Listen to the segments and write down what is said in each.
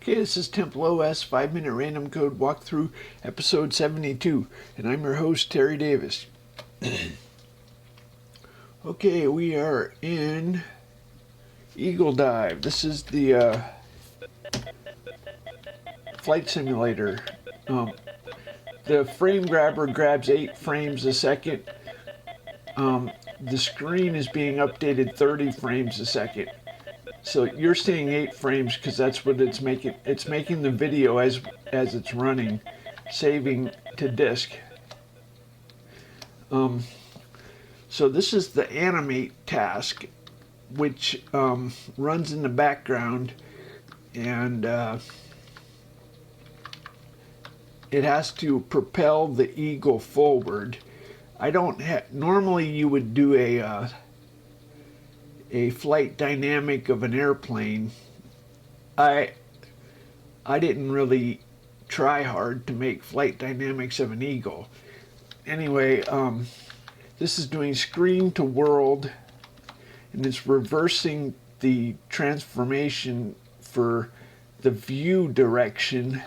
Okay, this is TempleOS 5-minute random code walkthrough episode 72, and I'm your host, Terry Davis. Okay, we are in Eagle Dive. This is the flight simulator. The frame grabber grabs 8 frames a second. The screen is being updated 30 frames a second. So you're seeing 8 frames because that's what it's making. It's making the video as it's running, saving to disk. So this is the animate task, which runs in the background, and it has to propel the eagle forward. I don't normally you would do a flight dynamic of an airplane. I didn't really try hard to make flight dynamics of an eagle. Anyway, this is doing screen to world, and it's reversing the transformation for the view direction.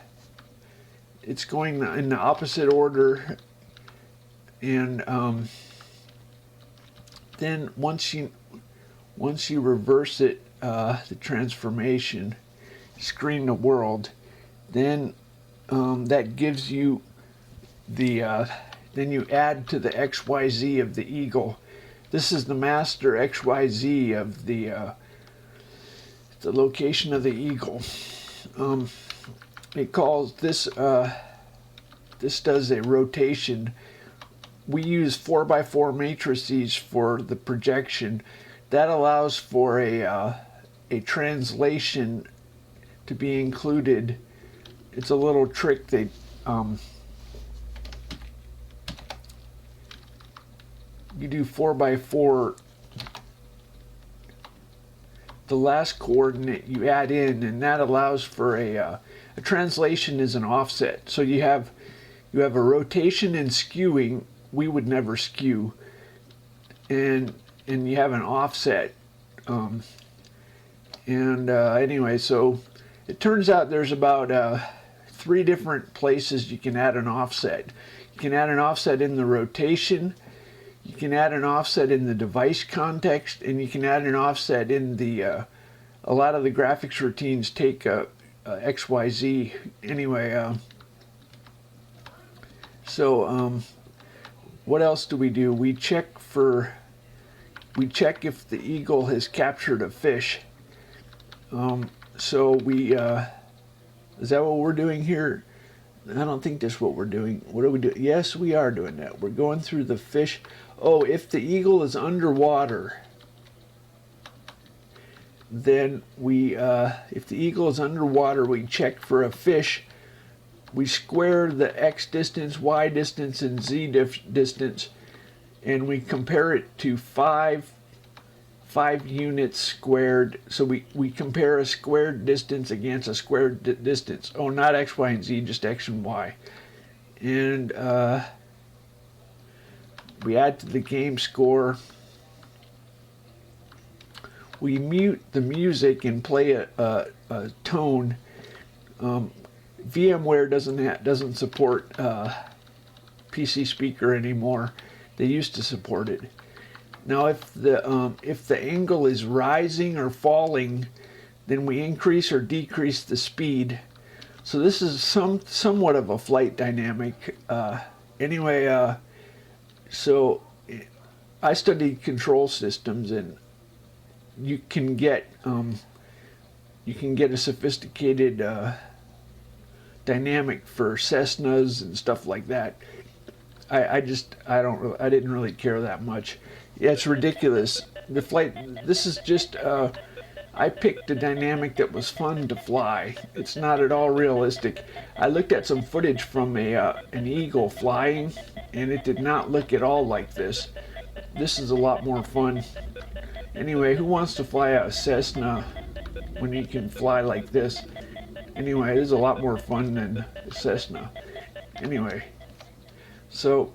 It's going in the opposite order, and then once you reverse it, the transformation, screen to world, then that gives you the then you add to the XYZ of the eagle. This is the master XYZ of the location of the eagle. It calls this this does a rotation. We use 4x4 matrices for the projection. That allows for a translation to be included. It's a little trick they you do 4x4. The last coordinate you add in, and that allows for a translation is an offset. So you have a rotation and skewing. We would never skew, and you have an offset. Anyway, so it turns out there's about 3 different places you can add an offset. You can add an offset in the rotation, you can add an offset in the device context, and you can add an offset in the a lot of the graphics routines take XYZ. Anyway, what else do? We check if the eagle has captured a fish. Is that what we're doing here? I don't think that's what we're doing. What are we doing? Yes, we are doing that. We're going through the fish. Oh, if the eagle is underwater, then if the eagle is underwater, we check for a fish. We square the X distance, Y distance, and Z distance, and we compare it to 5 units squared. So we compare a squared distance against a squared distance. Oh, not X, Y, and Z, just X and Y. And we add to the game score. We mute the music and play a tone. VMware doesn't support PC speaker anymore. They used to support it. Now, if the angle is rising or falling, then we increase or decrease the speed. So this is somewhat of a flight dynamic. Anyway, so I studied control systems, and you can get a sophisticated dynamic for Cessnas and stuff like that. I didn't really care that much. Yeah, it's ridiculous. The flight. This is just. I picked a dynamic that was fun to fly. It's not at all realistic. I looked at some footage from an eagle flying, and it did not look at all like this. This is a lot more fun. Anyway, who wants to fly a Cessna when you can fly like this? Anyway, it is a lot more fun than the Cessna. Anyway, so